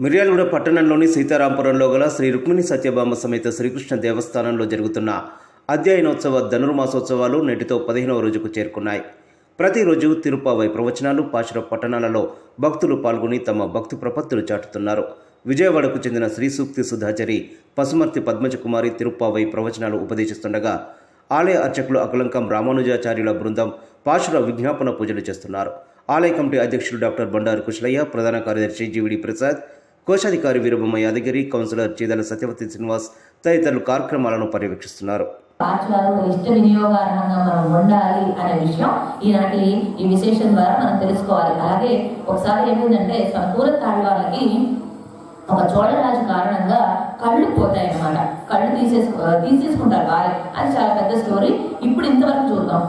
మిర్యాలగూడ పట్టణంలోని సీతారాంపురంలో గల శ్రీ రుక్మిణి సత్యభామ సమేత శ్రీకృష్ణ దేవస్థానంలో జరుగుతున్న అధ్యయనోత్సవ ధనుర్మాసోత్సవాలు నేటితో 15వ రోజుకు చేరుకున్నాయి. ప్రతిరోజు తిరుప్పావై ప్రవచనాలు పాశుర పట్టణాలలో భక్తులు పాల్గొని తమ భక్తి ప్రపత్తులు చాటుతున్నారు. విజయవాడకు చెందిన శ్రీ సూక్తి సుధాచరి పసుమర్తి పద్మజకుమారి తిరుప్పావై ప్రవచనాలు ఉపదేశిస్తుండగా ఆలయ అర్చకులు అకలంకం రామానుజాచార్యుల బృందం పాశుర విజ్ఞాపన పూజలు చేస్తున్నారు. ఆలయ కమిటీ అధ్యక్షులు డాక్టర్ బండారు కుశలయ్య, ప్రధాన కార్యదర్శి జీవిడి ప్రసాద్, కోశాధికారి వీరబొమ్మ యాదగిరి, కౌన్సిలర్ చీదల సత్యవతి శ్రీనివాస్ తదితరులు కార్యక్రమాలను పర్యవేక్షిస్తున్నారు. ఇష్ట వినియోగార్హంగా మనం ఉండాలి అనే విషయం ఈనాటి ఈ విశేషం ద్వారా మనం తెలుసుకోవాలి. అలాగే ఒకసారి ఏమైందంటే పూర్వ తాళ్వాళ్ళకి ఒక చోళరాజు కారణంగా కళ్ళు పోతాయి అన్నమాట. కళ్ళు తీసేసుకుంటారు భార్య. అది చాలా పెద్ద స్టోరీ. ఇప్పుడు ఇంతవరకు చూద్దాం.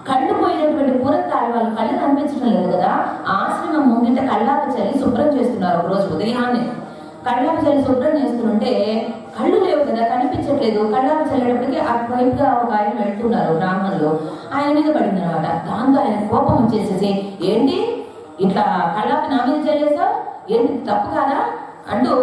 కళ్ళు పోయినటువంటి పూరతాళ్వాళ్ళు కళ్ళు కనిపించడం లేదు కదా, ఆశ్రమం ముంగిట కళ్ళాప చల్లి శుభ్రం చేస్తున్నారు. ఒకరోజు ఉదయాన్నే కళ్ళాప చల్లి శుభ్రం చేస్తుంటే కళ్ళు లేవు కదా, కనిపించట్లేదు. కళ్ళాప చల్లేటప్పటికి అటువైపుగా ఒక ఆయన వెళ్తున్నారు బ్రాహ్మణులు, ఆయన మీద పడింది అనమాట. దాంతో ఆయన కోపం వచ్చేసేసి, ఏంటి ఇట్లా కళ్ళాపి నా మీద చల్లేసా, ఏంటి తప్పు కాదా అంటూ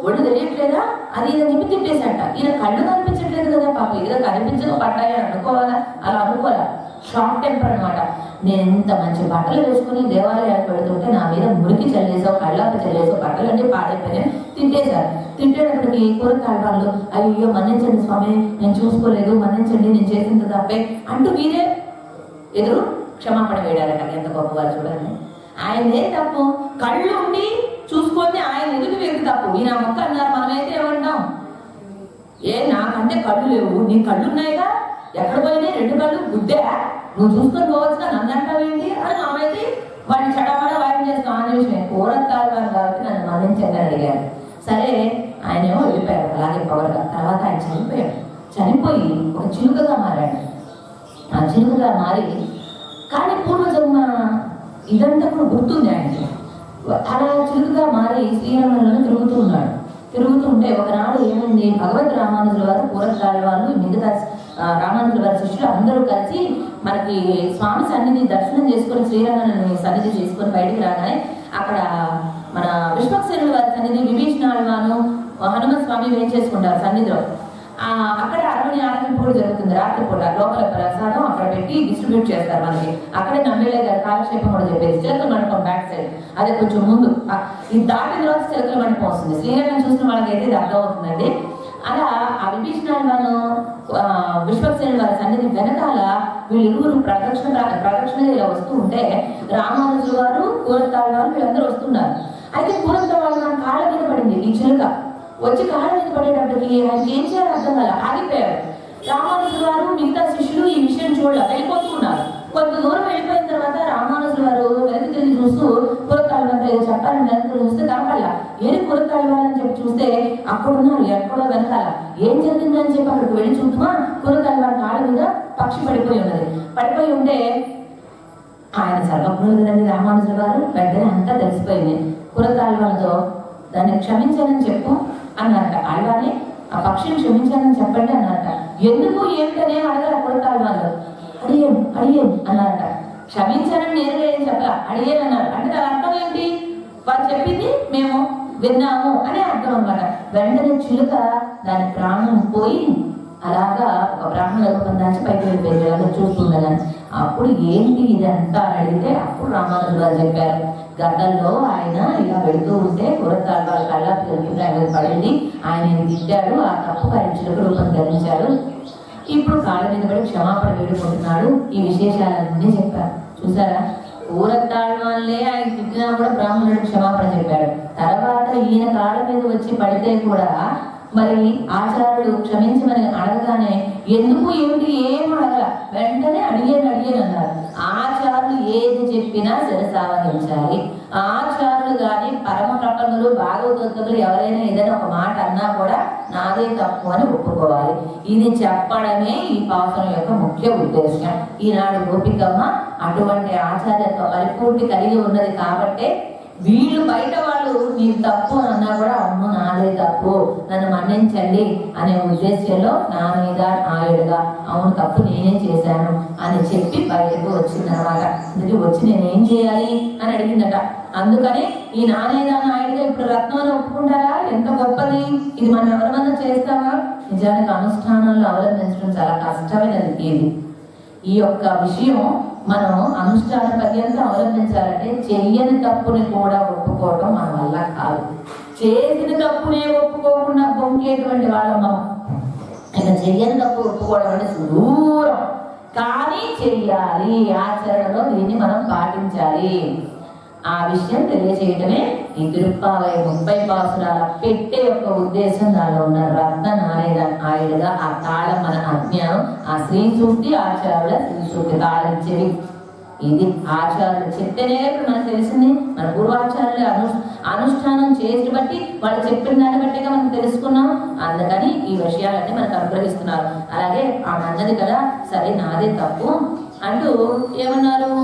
ఒళ్ళు తెలియట్లేదా అది ఇదని చెప్పి తిట్టేశాట. ఈయన కళ్ళు కనిపించట్లేదు కదా, పాప ఏదో కనిపించక పడ్డాయి అనుకోవాలా, అలా అనుకోవాలా. షార్ట్ టెంపర్ అనమాట. నేను ఇంత మంచి బట్టలు వేసుకుని దేవాలయానికి పెడుతుంటే నా మీద మురికి చల్లేసావు, కళ్ళాప చల్లేసావు, బట్టలన్నీ పాడైపోయినాయి, తిట్టేశారు. తిట్టేటప్పటికి పూరతాళ్వాళ్ళు, అయ్యో మన్నించండి స్వామి, నేను చూసుకోలేదు, మన్నించండి, నేను చేసింది తప్పే అంటూ వీరే ఎదురు క్షమాపణ వేయడారట. ఎంత గొప్పవారు చూడండి. ఆయనే తప్పు, కళ్ళు ఉండి చూసుకొని ఆయన ఎదురు వ్యక్తి తప్పు. ఈయన మొక్క అన్నారు, మనమైతే ఏమంటాం, నాకంటే కళ్ళు లేవు, నీ కళ్ళు ఉన్నాయిగా, ఎక్కడ పోయినాయి 2 కళ్ళు, గుద్దే నువ్వు చూసుకొని పోవచ్చుగా, నన్ను అంటావేంటి అని మనమైతే వాడిని చెడమడ వాయిం చేస్తాం. అనే విషయం పూరతాళ్వారు కాబట్టి నన్ను మన్నించండి అని అడిగారు. సరే ఆయన ఏమో వెళ్ళిపోయాడు అలాగే పవర్గా. తర్వాత ఆయన చనిపోయాడు. చనిపోయి ఒక చిలుకగా మారాడు. ఆ చిలుకగా మారి కానీ పూర్వజన్మ ఇదంతా కూడా గుర్తుంది ఆయనకి. అలా చిలుకగా మారి శ్రీరంగంలోనే తిరుగుతూ ఉన్నాడు. తిరుగుతుంటే ఒకనాడు ఏమైంది, భగవద్ రామానుజుల వారు, పూరతాళ్వాళ్ళు, మిగతా రామానుజుల వారి శిష్యులు అందరూ కలిసి మనకి స్వామి సన్నిధి దర్శనం చేసుకొని శ్రీరంగాన్ని సన్నిధి చేసుకొని బయటికి రాగానే అక్కడ మన విశ్వక్సేనుల వారి సన్నిధి విభీషణాళ్వాను హనుమంత్ స్వామి వేం చేసుకుంటారు సన్నిధిలో. అక్కడ అరవణి ఆరాధన కూడా జరుగుతుంది. రాత్రిపూట లోపల ప్రసాదం అక్కడ పెట్టి డిస్ట్రిబ్యూట్ చేస్తారు మనకి. అక్కడే నమ్మేలే గారు కాలక్షేపం కూడా చెప్పేది. చిలకల మండపం బ్యాక్ సైడ్, అదే కొంచెం ముందు ఇది దాటిన తర్వాత చిలకల మండపం వస్తుంది. శ్రీరంగం చూసిన వాళ్ళకైతే ఇది అర్థం అవుతుందండి. అలా ఆ విభీషణాళ్వాను విశ్వక్సేనుల వారి సన్నిధి వెనకాల వీళ్ళిరువురు ప్రదక్షిణ ఇలా వస్తూ ఉంటే రామానుజుల వారు, పూరతాళ్వారు వీళ్ళందరూ వస్తున్నారు. అయితే పూరతాళ్వారు నా కాళ్ళ మీద పడింది ఈ చిలుక. వచ్చి కాళ్ళ మీద పడేటప్పటికి ఆయనకి ఏం చేయాలో అర్థం కాల, ఆగిపోయాడు. రామానుజుల వారు మిగతా శిష్యులు ఈ విషయం వెళ్ళిపోతూ ఉన్నారు. కొంత దూరం వెళ్ళిపోయిన తర్వాత రామానుజుల వారు వెనక్కి తిరిగి చూస్తూ పూరతాళ్వారు ఏదో చెప్పాలని వెనక్కి చూస్తే కనపడలా. ఏది పూరతాళ్వారని చెప్పి చూస్తే అక్కడున్నారు ఎక్కడో వెనకాల. ఏం జరిగిందని చెప్పి అక్కడికి వెళ్ళి చూద్దామా, పూరతాళ్వారు కాళ్ళ మీద పక్షి పడిపోయి ఉన్నది. పడిపోయి ఉంటే ఆయన సర్వజ్ఞులు కదండి రామానుజుల వారు, వెంటనే అంతా తెలిసిపోయింది. పూరతాళ్వారితో దాన్ని క్షమించానని చెప్పు అన్నారట. ఆళ్వానే ఆ పక్షిని క్షమించానని చెప్పండి అన్నారట. ఎందుకు ఏమిటనే అడగల పూరతాళ్వారు. అడిగేం అన్నారట. క్షమించానని నేరుగా ఏం చెప్పరా, అడిగేన్ అన్నారు. అంటే దాని అర్థం ఏంటి, వారు చెప్పింది మేము విన్నాము అనే అర్థం అన్నమాట. వెంటనే చిలుక దాని ప్రాణం పోయి అలాగా ఒక బ్రాహ్మణ రూపం దాచి పైకి వెళ్ళిపోయింది. అలాగే చూస్తుండదని. అప్పుడు ఏంటి ఇదంతా అడిగితే అప్పుడు రామానుజుల వారు చెప్పారు, గతంలో ఆయన ఇలా వెళుతూ ఉంటే పూరతాళ్వారు కళ్ళ ఆయన పడింది, ఆయన తిట్టాడు, ఆ తప్పుకు ఆయన చిలుక రూపం ధరించాడు, ఇప్పుడు కాళ్ళ మీద పడి క్షమాపణ వేడుకుంటున్నాడు. ఈ విశేషాలన్నీ చెప్పారు. చూసారా, పూరతాళ్వాళ్ళే ఆయన తిట్టినా కూడా బ్రాహ్మణుడు క్షమాపణ చెప్పాడు. తర్వాత ఈయన కాళ్ళ మీద వచ్చి పడితే కూడా మరి ఆచార్యుడు క్షమించమని అడగగానే ఎందుకు ఏమిటి ఏం అడగల, వెంటనే అడిగేను అన్నారు. ఆచార్యులు ఏది చెప్పినా శిరసావహించాలి. ఆచార్యులు కానీ పరమ ప్రపన్నులు భాగవతోత్తములు ఎవరైనా ఏదైనా ఒక మాట అన్నా కూడా నాదే తప్పు అని ఒప్పుకోవాలి. ఇది చెప్పడమే ఈ పాసనం యొక్క ముఖ్య ఉద్దేశం. ఈనాడు గోపికమ్మ అటువంటి ఆచార్యత్వ పరిపూర్తి కలిగి ఉన్నది కాబట్టే వీళ్ళు బయట వాళ్ళు నీకు తప్పు అని అన్నా కూడా అమ్మ నాదే తప్పు, నన్ను మన్నించండి అనే ఉద్దేశంలో నా మీద ఆయుడుగా అవును తప్పు నేనే చేశాను అని చెప్పి బయటకు వచ్చిందనమాట. అందుకే వచ్చి నేనేం చేయాలి అని అడిగిందట. అందుకని ఈ నానేదాన నాయుడుగా ఇప్పుడు రత్నాలు ఒప్పుకుంటారా? ఎంత గొప్పది ఇది! మనం ఎవరమన్నా చేస్తామా? నిజానికి అనుష్ఠానంలో అవలంబించడం చాలా కష్టమైనది. ఇది ఈ యొక్క విషయం మనం అనుష్ఠాన పర్యంతం అవలంబించాలంటే చెయ్యని తప్పుని కూడా ఒప్పుకోవడం మన వల్ల కాదు. చేసిన తప్పునే ఒప్పుకోకుండా పొంగేటువంటి వాళ్ళం మనం. ఇక చెయ్యని తప్పు ఒప్పుకోవడం అంటే దూరం, కానీ చెయ్యాలి. ఆచరణలో దీన్ని మనం పాటించాలి. ఆ విషయం తెలియజేయటమే ఈ తిరుప్పావై 30 పాసురాల పెట్టే యొక్క ఉద్దేశం. దానిలో ఉన్న రత్న నాయుడుగా ఆ తాళం మన అజ్ఞానం, ఆ శ్రీ సూక్తి ఆచార్యుల శ్రీ సూక్తి తాళించేవి. ఇది ఆచార్యులు చెప్తేనే ఇప్పుడు మనకు తెలిసింది. మన పూర్వాచార్యులు అనుష్ఠానం చేసి బట్టి వాళ్ళు చెప్పిన దాన్ని బట్టిగా మనం తెలుసుకున్నాం. అందుకని ఈ విషయాలన్నీ మనకు అనుగ్రహిస్తున్నారు. అలాగే ఆమె అన్నది కదా, సరే నాదే తప్పు అంటూ ఏమన్నారు?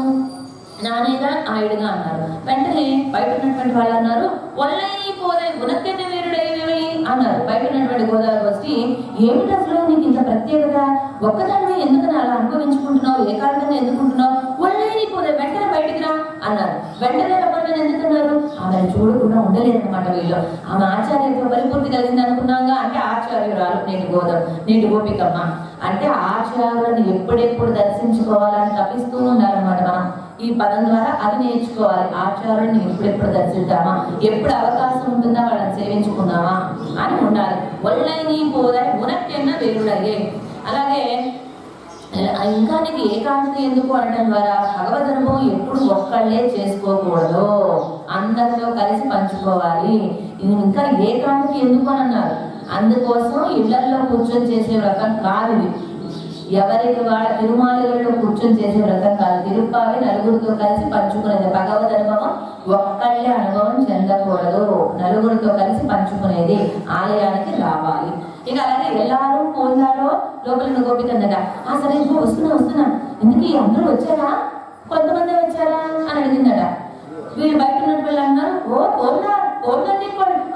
నానేదా ఆయుడుగా అన్నారు. వెంటనే బయట ఉన్నటువంటి వాళ్ళు అన్నారు, వల్లై పోదే ఉనక్కెన్న వీరుడైనవి అన్నారు. బయట ఉన్నటువంటి గోదావరి వచ్చి, ఏమిటి అసలు నీకు ఇంత ప్రత్యేకత? ఒక్కదానివే ఎందుకు అలా అనుభవించుకుంటున్నావు? ఏకాంతంగా ఎందుకుంటున్నావు? వల్లై పోదే వెంటనే బయటికి రా అన్నారు. వెంటనే రమ్మని ఎందుకన్నారు? ఆమెను చూడకుండా ఉండలేదన్నమాట వీళ్ళు. ఆమె ఆచార్యత్వ పరిపూర్తి కలిగింది అనుకున్నాగా. అంటే ఆచార్యురాలు నేటి గోపికమ్మ అంటే ఆచార్యులను ఎప్పుడెప్పుడు దర్శించుకోవాలని తప్పిస్తూ ఉండాలన్నమాట. మనం ఈ పదం ద్వారా అది నేర్చుకోవాలి. ఆచార్యులను ఎప్పుడెప్పుడు దర్శిద్దామా, ఎప్పుడు అవకాశం ఉంటుందా వాళ్ళని సేవించుకుందామా అని ఉండాలి. ఒళ్ళైని పోదాయి ఉనక్కెన్న వేరుడయ్యే. అలాగే ఇంకా నీకు ఏకాంతి ఎందుకు అనడం ద్వారా భగవద్ అనుభవం ఎప్పుడు ఒక్కళ్ళే చేసుకోకూడదు, అందరితో కలిసి పంచుకోవాలి. ఇంకా ఏకాంతి ఎందుకు అని అన్నారు. అందుకోసం ఇళ్లలో కూర్చొని చేసే వ్రతం కాదు ఇది. ఎవరికి వాళ్ళ తిరుమాలలో కూర్చొని చేసే వ్రతం కాదు. తిరుప్పావి నలుగురితో కలిసి పంచుకునేది. భగవద్ అనుభవం ఒక్కళ్ళే అనుభవం చెందకూడదు, నలుగురితో కలిసి పంచుకునేది. ఆలయానికి రావాలి. ఇక అలాగే ಎಲ್ಲಾರು పోయినారో లోపల గోపికందట. సరే ఇంకో వస్తున్నా ఎందుకు అందరూ వచ్చారా? కొంతమంది వచ్చారా అని అడిగిందట. వీళ్ళు బయట ఉన్నట్టు వీళ్ళు అన్నారు, పోలండి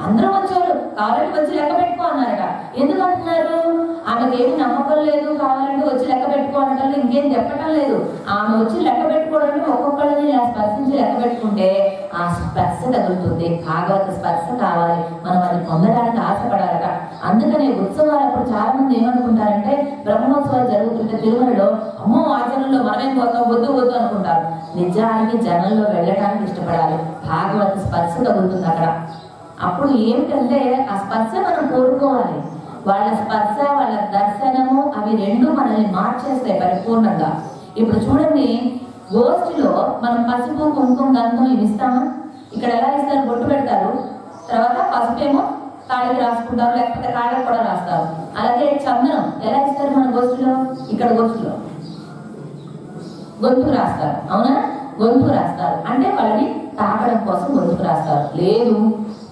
అందరూ వచ్చారు, కావాలంటే వచ్చి లెక్క పెట్టుకో అన్నారట. ఎందుకు అంటున్నారు? ఆమెకి ఏమి నమ్మకం లేదు, కావాలంటే వచ్చి లెక్క పెట్టుకో అంటారు. ఇంకేం చెప్పటం లేదు. ఆమె వచ్చి లెక్క పెట్టుకోవడానికి ఒక్కొక్కళ్ళని ఇలా స్పర్శించి లెక్క పెట్టుకుంటే ఆ స్పర్శ తగులుతుంది. భాగవత స్పర్శ కావాలి, మనం అది పొందడానికి ఆశపడాలట. అందుకనే ఉత్సవాలప్పుడు చాలా మంది ఏమనుకుంటారంటే, బ్రహ్మోత్సవాలు జరుగుతుంటే తిరుమలలో అమ్మో ఆచరణలో మనమేం పోతాం, వద్దు అనుకుంటారు. నిజానికి జనంలో వెళ్ళడానికి ఇష్టపడాలి. భాగవత స్పర్శ తగులుతుంది అక్కడ. అప్పుడు ఏమిటంటే ఆ స్పర్శ మనం కోరుకోవాలి. వాళ్ళ స్పర్శ, వాళ్ళ దర్శనము అవి రెండు మనల్ని మార్చేస్తాయి పరిపూర్ణంగా. ఇప్పుడు చూడండి, గోష్ఠిలో మనం పసుపు, కుంకుమ, గంధం ఇవి ఇస్తామా? ఇక్కడ ఎలా ఇస్తారు? బొట్టు పెడతారు, తర్వాత పసుపేమో కాళ్ళకి రాసుకుంటారు, లేకపోతే కాళ్ళకి కూడా రాస్తారు. అలాగే చందనం ఎలా ఇస్తారు మన గోష్ఠిలో? ఇక్కడ గోష్ఠిలో గొంతుకు రాస్తారు. అవునా? గొంతుకు రాస్తారు అంటే వాళ్ళని తాకడం కోసం గొంతుకు రాస్తారు. లేదు,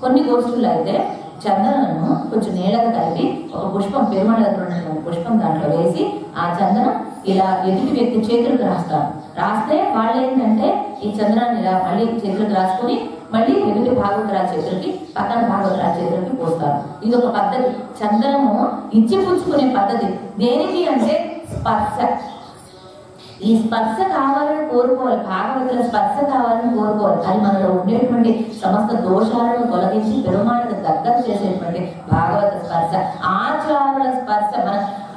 కొన్ని గోష్ఠుల్లో అయితే చందనను కొంచెం నీళ్ళగా కలిపి ఒక పుష్పం, పెరుమాళ దగ్గర ఉన్నటువంటి పుష్పం దాంట్లో వేసి ఆ చందనం ఇలా ఎదుటి వ్యక్తి చేతులకు రాస్తారు. రాస్తే వాళ్ళు ఏంటంటే ఈ చందనాన్ని ఇలా మళ్ళీ చేతులకు రాసుకొని మళ్ళీ ఎదుటి భాగవతరాల చేతులకి, పక్కన భాగవతరాల చేతులకి పోస్తారు. ఇది ఒక పద్ధతి. చందనము ఇచ్చి పుచ్చుకునే పద్ధతి. దేనికి అంటే స్పర్శ. ఈ స్పర్శ కావాలని కోరుకోవాలి, భాగవతుల స్పర్శ కావాలని కోరుకోవాలి. అది మనలో ఉండేటువంటి సమస్త దోషాలను తొలగించి పెరుమాళకు దగ్గర చేసేటువంటి భాగవత స్పర్శ, ఆచార్యుల స్పర్శ.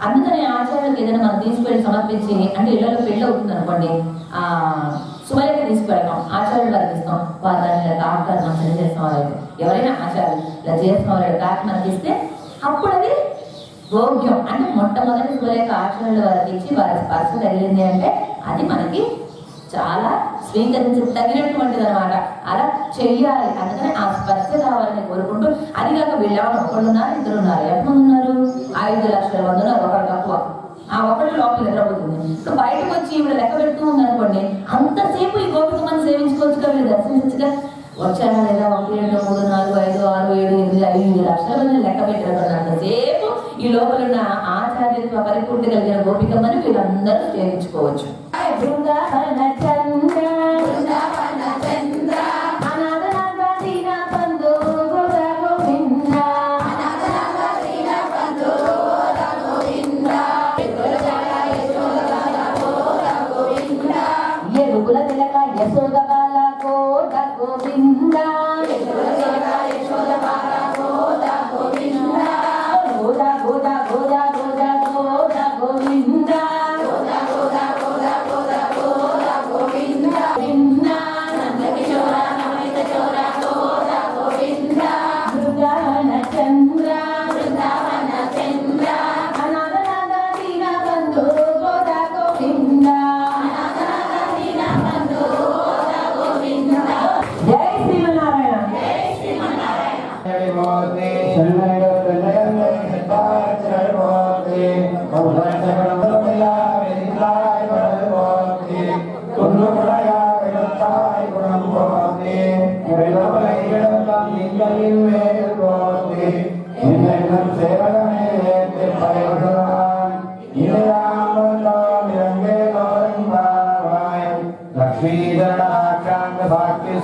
అందుకని ఆచార్యులకు ఏదైనా మనం తీసుకెళ్ళి సమర్పించి, అంటే ఇళ్లలో పెళ్ళి అవుతుంది అనుకోండి, సుమలకి తీసుకెళ్ళాం, ఆచార్యులు వారికి ఇస్తాం, వారు దాన్ని ఇలా తాకుతారు. మనం చిన్న చేసిన వాళ్ళైతే ఎవరైనా ఆచార్యులు ఇలా చేసిన వాళ్ళు తాకి మనకి ఇస్తే అప్పుడు అది భోగ్యం. అంటే మొట్టమొదటి సుమలేఖ ఆచరణల వారికి ఇచ్చి వారి స్పర్శ తగిలింది అంటే అది మనకి చాలా స్వీకరించి తగినటువంటిది అనమాట. అలా చెయ్యాలి. అందుకని ఆ స్పర్శ కావాలని కోరుకుంటూ, అది కాక వీళ్ళెవరు ఒకళ్ళున్నారు, ఇద్దరున్నారు, ఎంతమంది ఉన్నారు? 5 లక్షల మంది ఉన్నారు. ఒకళ్ళు తక్కువ. ఆ ఒకటి లోపల నిద్రపోతుంది. ఇప్పుడు బయటకు వచ్చి ఇవి లెక్క పెడుతూ ఉందనుకోండి, అంతసేపు ఈ గోపిక మనం సేవించుకోవచ్చుగా, వీళ్ళు దర్శించచ్చుగా. వచ్చారా లేదా 1, 2, 3, 4, 5, 6, 7, 8, 5 లక్షల మంది లెక్క పెట్టారు. అంతసేపు ఈ లోపల ఉన్న ఆచార్యత్వ పరిపూర్తి కలిగిన గోపికమ్మని వీళ్ళందరూ చేయించుకోవచ్చు. తిలక యశోద బాల కోద గోవింద గోద గోద గోద గోద గోద గోవింద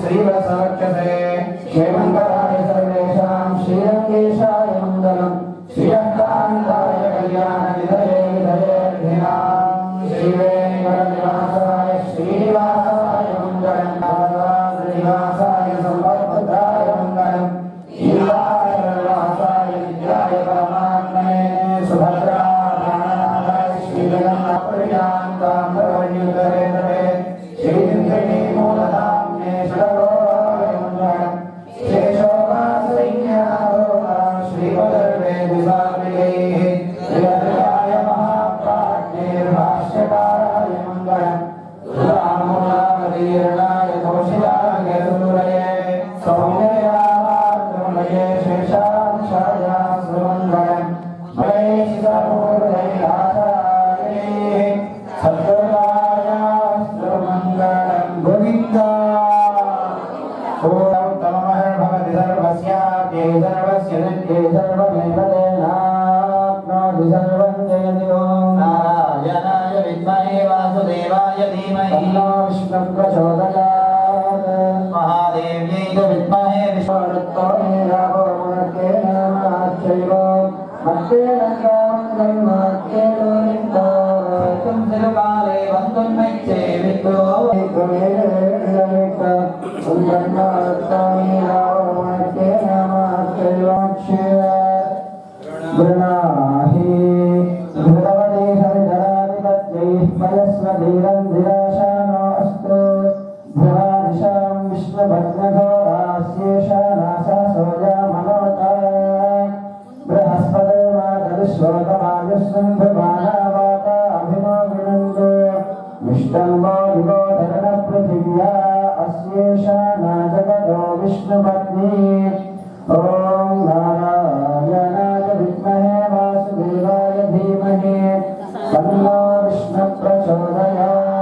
श्रीवत्सवक्षसे क्षेमङ्गलाय सर्वेषां श्रीरङ्गेशाय मङ्गलम् श्रीरङ्गान्ताय कल्याणनिधये विधयेऽर्थिनां श्रीवेङ्कटनिवासाय श्रीनिवासाय मङ्गलम् श्रीनिवासाय सम्पद्भद्राय मङ्गलम् ईलाय निवासाय विद्याय परमात्मने सुभद्रा प्राणनाथाय श्रीजगन्नाथप्रियान्तां प्रवयुतरे श्रीचन्द्रिणी मूलधाम्ने षडगोपाय मङ्गलम् श्रीमदर्वेदिसामिकैः श्रीअद्वैताय महाप्राज्ञैर्भाष्यकाराय मङ्गलम् रामोलामदीर्णाय कौशिलाय सूरये सौम्ययामात्रमये शेषांशाय सुमङ्गलम् महेशितपूर्वैराचार्यैः सद्गुणाय सुमङ्गलम् गोविन्द भवति सर्वस्याप्ये सर्वस्य नित्ये सर्वमेव तेनाप्नोति सर्वं जयति ॐ नारायणाय विद्महे वासुदेवाय धीमहि तन्नो विष्णुः प्रचोदयात् महादेव्यै च विद्महे विष्णुवृत्तो नीराभो मुनक्केन नमाच्चैव मत्तेन कामं मत्तेनो निन्दो तुं सिरुकाले वन्दुन्मैच्छे विद्रो गृणाहि भगवते सविधराधिपत्यैः परस्वधीरं धिराशानो अस्तु भुवानिशां विष्णुभग्नघोरास्येषा नासा सोजा मनोता बृहस्पतिर्मातरिश्वोतमायुस्सम्भुवानावाता अभिनो गृणन्तु विष्टम्बो विगोधरणपृथिव्या अस्येषा नाजगतो विष्णुपत्नी ॐ नारायणाय विद्महे वासुदेवाय धीमहि तन्नो विष्णुः प्रचोदयात्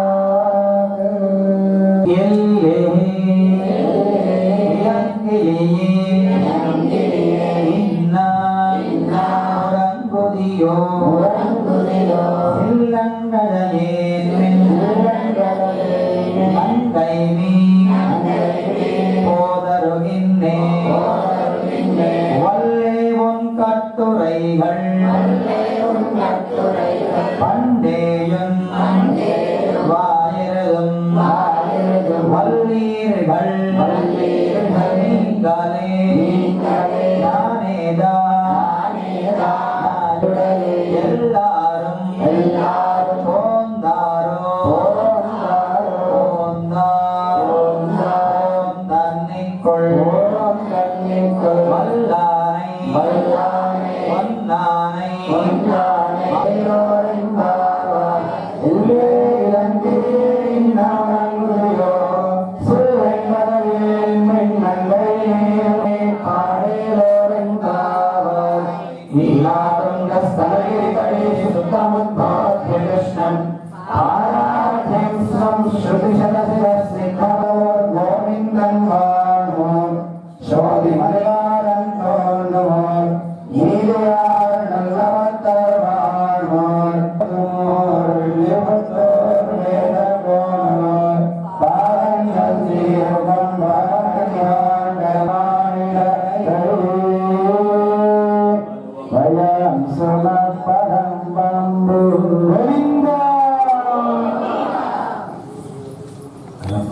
பண்டேயும் வாயிரதும் வல்லீர்கள் நீங்களே நானேதா எல்லாரும் போந்தாரோ தன்னிக்குள் வல்லானை வந்தானை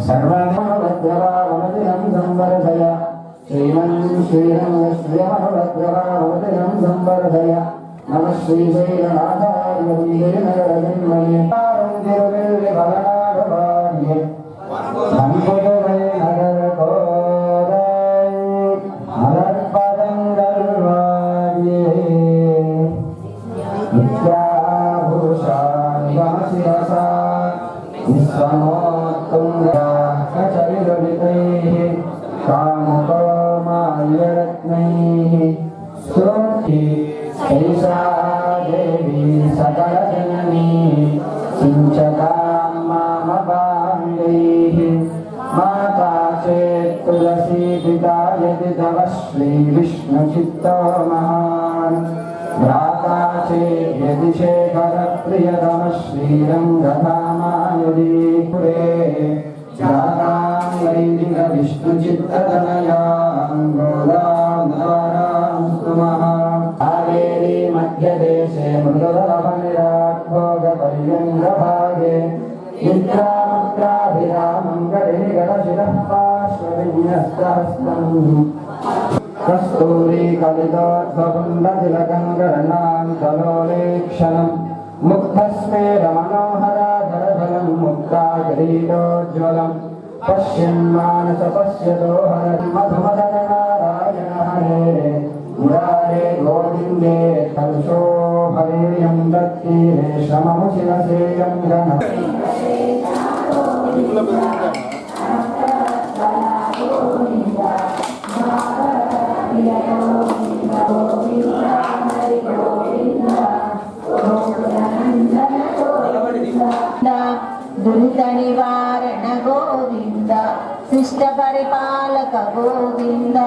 सर्वमद्रवावमदिनं संवर्धय श्रीमन्श्रीरङ्गश्रियमनुरद्रवावमदिनं संवर्धय नमः श्रीशैलनाथाय वन्दे तिरुविल्लिफलनाडवाण्ये संपुटुवै नगरकोदै मलर्पदङ्गल्वाण्ये नित्याभूषाणिगमशिरसा विश्वमोत्तुङ्गचरिललितैः कामुकमाल्यरत्नैः स्तुति ऐषा देवी सकलजननी सिञ्चतां मामपाङ्गैः माता चेत् तुलसी पिता यदि तव श्रीविष्णुचित्तो महान् भ्राता चेत् यदि शेखरप्रियतमः श्रीरङ्गधामा यदि पुरे जातां वैदिकविष्णुचित्ततनयां गोदां द्वारां स्तुमः कावेरी मध्यदेशे मृदुलभनिराग्भोगपर्यङ्गभागे निद्रामुद्राभिरामं गणशिरः पार्श्वविन्यस्तहस्तम् कस्तूरी कलितोद्भवुण्डतिलकं गणनान्तलोलेक्षणम् मुग्धस्मेरमनोहराधरफलं मुक्ताकिरीटोज्ज्वलम् पश्यन्मानसपश्यतो हर मधुमदननारायण हरे मुरारे गोविन्दे कलशोभरेयं दत्तीरे श्रममुशिरसेयं गण दुरित निवारण गोविंद शिष्ट परिपालक गोविंद